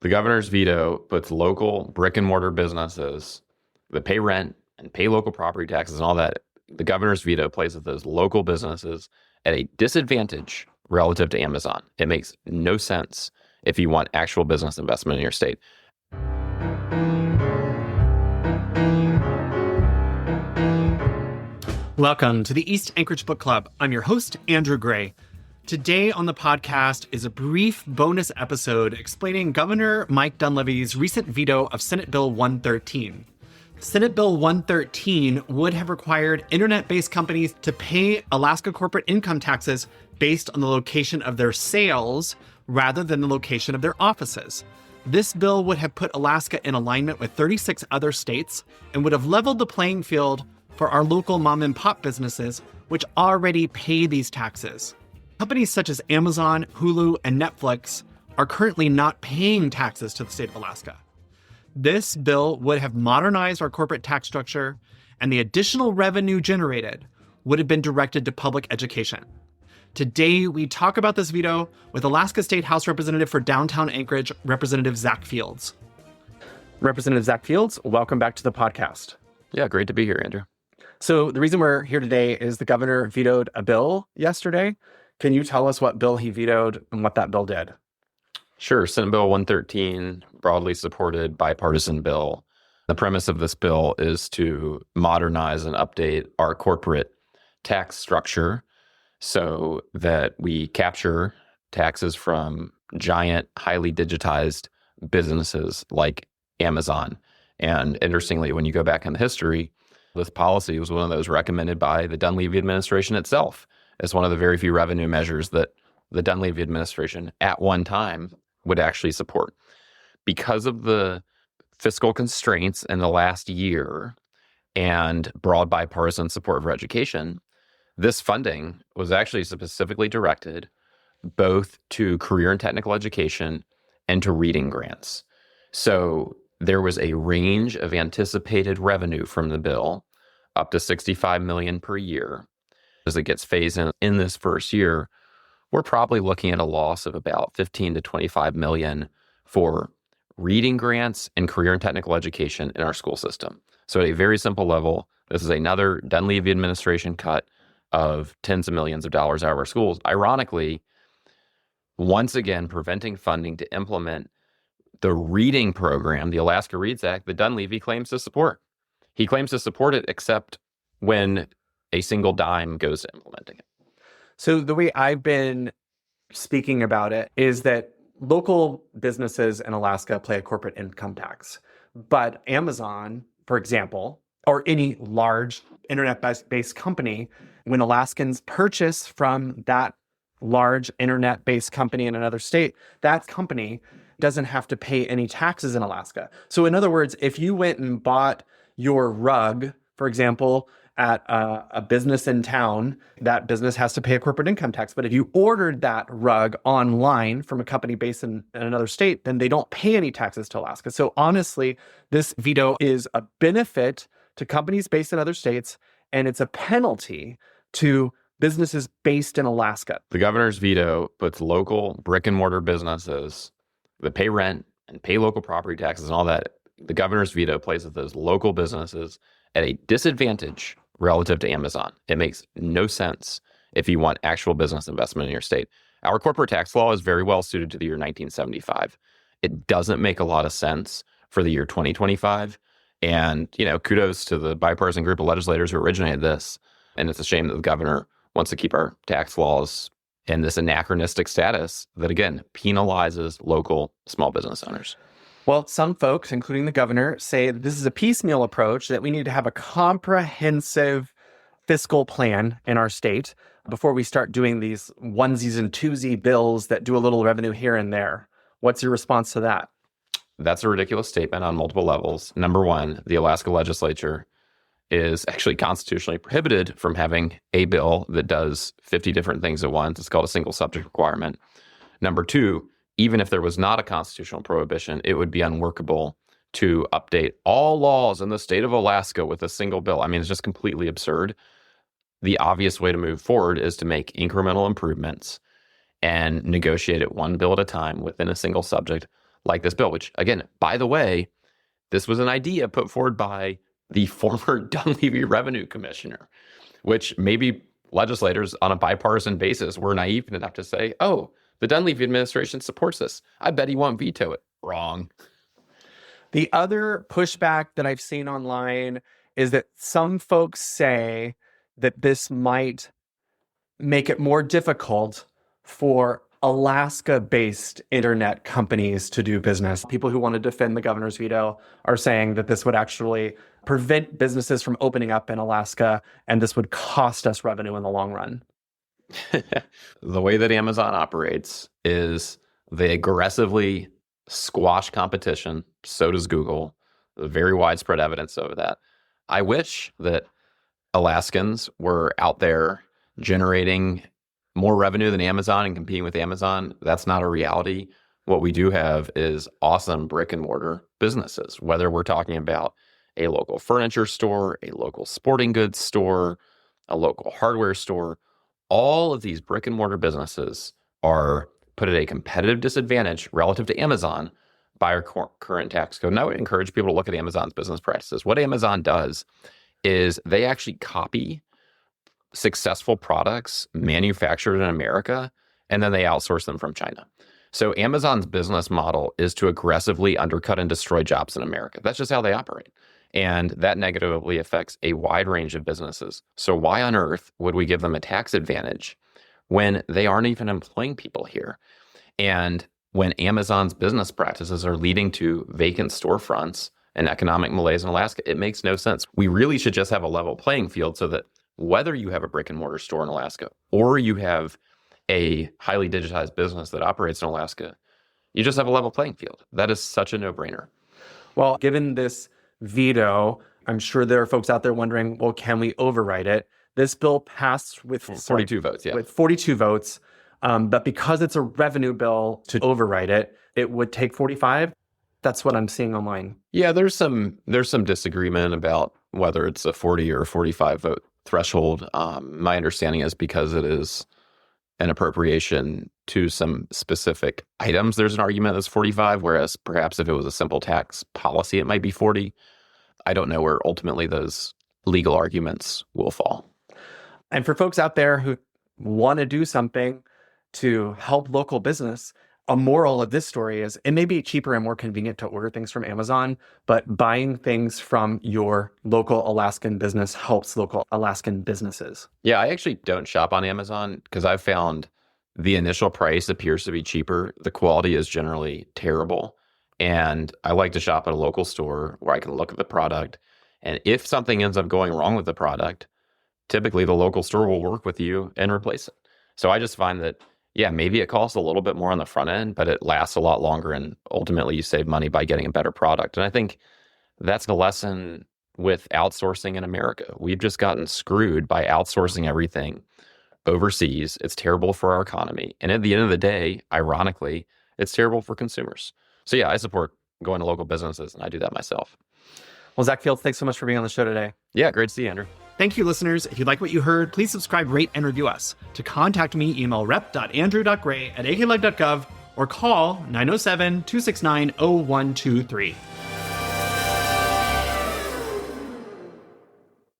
The governor's veto puts local brick and mortar businesses that pay rent and pay local property taxes and all that. The governor's veto places those local businesses at a disadvantage relative to Amazon. It makes no sense if you want actual business investment in your state. Welcome to the East Anchorage Book Club. I'm your host, Andrew Gray. Today on the podcast is a brief bonus episode explaining Governor Mike Dunleavy's recent veto of Senate Bill 113. Senate Bill 113 would have required internet-based companies to pay Alaska corporate income taxes based on the location of their sales rather than the location of their offices. This bill would have put Alaska in alignment with 36 other states and would have leveled the playing field for our local mom and pop businesses, which already pay these taxes. Companies such as Amazon, Hulu, and Netflix are currently not paying taxes to the state of Alaska. This bill would have modernized our corporate tax structure, and the additional revenue generated would have been directed to public education. Today, we talk about this veto with Alaska State House Representative for Downtown Anchorage, Representative Zack Fields. Representative Zack Fields, welcome back to the podcast. Yeah, great to be here, Andrew. So the reason we're here today is the governor vetoed a bill yesterday. Can you tell us what bill he vetoed and what that bill did? Sure. Senate Bill 113, broadly supported bipartisan bill. The premise of this bill is to modernize and update our corporate tax structure so that we capture taxes from giant, highly digitized businesses like Amazon. And interestingly, when you go back in the history, this policy was one of those recommended by the Dunleavy administration itself as one of the very few revenue measures that the Dunleavy administration at one time would actually support. Because of the fiscal constraints in the last year and broad bipartisan support for education, this funding was actually specifically directed both to career and technical education and to reading grants. So there was a range of anticipated revenue from the bill, up to $65 million per year. As it gets phased in this first year, we're probably looking at a loss of about $15 to $25 million for reading grants and career and technical education in our school system. So at a very simple level, this is another Dunleavy administration cut of tens of millions of dollars out of our schools. Ironically, once again, preventing funding to implement the reading program, the Alaska Reads Act, that Dunleavy claims to support. He claims to support it, except when a single dime goes to implementing it. So the way I've been speaking about it is that local businesses in Alaska pay a corporate income tax. But Amazon, for example, or any large internet-based company, when Alaskans purchase from that large internet-based company in another state, that company doesn't have to pay any taxes in Alaska. So in other words, if you went and bought your rug, for example, at a business in town, that business has to pay a corporate income tax. But if you ordered that rug online from a company based in another state, then they don't pay any taxes to Alaska. So honestly, this veto is a benefit to companies based in other states, and it's a penalty to businesses based in Alaska. The governor's veto puts local brick and mortar businesses that pay rent and pay local property taxes and all that. The governor's veto places those local businesses at a disadvantage relative to Amazon. It makes no sense if you want actual business investment in your state. Our corporate tax law is very well suited to the year 1975. It doesn't make a lot of sense for the year 2025. And, kudos to the bipartisan group of legislators who originated this. And it's a shame that the governor wants to keep our tax laws in this anachronistic status that, again, penalizes local small business owners. Well, some folks, including the governor, say that this is a piecemeal approach, that we need to have a comprehensive fiscal plan in our state before we start doing these onesies and twosies bills that do a little revenue here and there. What's your response to that? That's a ridiculous statement on multiple levels. Number one, the Alaska legislature is actually constitutionally prohibited from having a bill that does 50 different things at once. It's called a single subject requirement. Number two, even if there was not a constitutional prohibition, it would be unworkable to update all laws in the state of Alaska with a single bill. I mean, it's just completely absurd. The obvious way to move forward is to make incremental improvements and negotiate it one bill at a time within a single subject, like this bill, which again, by the way, this was an idea put forward by the former Dunleavy revenue commissioner, which maybe legislators on a bipartisan basis were naive enough to say, oh, the Dunleavy administration supports this. I bet he won't veto it. Wrong. The other pushback that I've seen online is that some folks say that this might make it more difficult for Alaska-based internet companies to do business. People who want to defend the governor's veto are saying that this would actually prevent businesses from opening up in Alaska, and this would cost us revenue in the long run. The way that Amazon operates is they aggressively squash competition. So does Google. Very widespread evidence of that. I wish that Alaskans were out there generating more revenue than Amazon and competing with Amazon. That's not a reality. What we do have is awesome brick and mortar businesses, whether we're talking about a local furniture store, a local sporting goods store, a local hardware store. All of these brick and mortar businesses are put at a competitive disadvantage relative to Amazon by our current tax code. And I would encourage people to look at Amazon's business practices. What Amazon does is they actually copy successful products manufactured in America, and then they outsource them from China. So Amazon's business model is to aggressively undercut and destroy jobs in America. That's just how they operate. And that negatively affects a wide range of businesses. So why on earth would we give them a tax advantage when they aren't even employing people here? And when Amazon's business practices are leading to vacant storefronts and economic malaise in Alaska, it makes no sense. We really should just have a level playing field so that whether you have a brick and mortar store in Alaska or you have a highly digitized business that operates in Alaska, you just have a level playing field. That is such a no-brainer. Well, given this veto, I'm sure there are folks out there wondering, well, can we override it? This bill passed with 42 votes, yeah. With 42 votes. But because it's a revenue bill, to override it, it would take 45. That's what I'm seeing online. Yeah, there's some disagreement about whether it's a 40 or 45 vote threshold. My understanding is because it is an appropriation to some specific items, there's an argument that's 45, whereas perhaps if it was a simple tax policy, it might be 40. I don't know where ultimately those legal arguments will fall. And for folks out there who want to do something to help local business, a moral of this story is it may be cheaper and more convenient to order things from Amazon, but buying things from your local Alaskan business helps local Alaskan businesses. Yeah, I actually don't shop on Amazon because I've found the initial price appears to be cheaper. The quality is generally terrible. And I like to shop at a local store where I can look at the product. And if something ends up going wrong with the product, typically the local store will work with you and replace it. So I just find that, yeah, maybe it costs a little bit more on the front end, but it lasts a lot longer. And ultimately you save money by getting a better product. And I think that's the lesson with outsourcing in America. We've just gotten screwed by outsourcing everything overseas. It's terrible for our economy. And at the end of the day, ironically, it's terrible for consumers. So yeah, I support going to local businesses, and I do that myself. Well, Zack Fields, thanks so much for being on the show today. Yeah, great to see you, Andrew. Thank you, listeners. If you like what you heard, please subscribe, rate, and review us. To contact me, email rep.andrew.gray@akleg.gov or call 907-269-0123.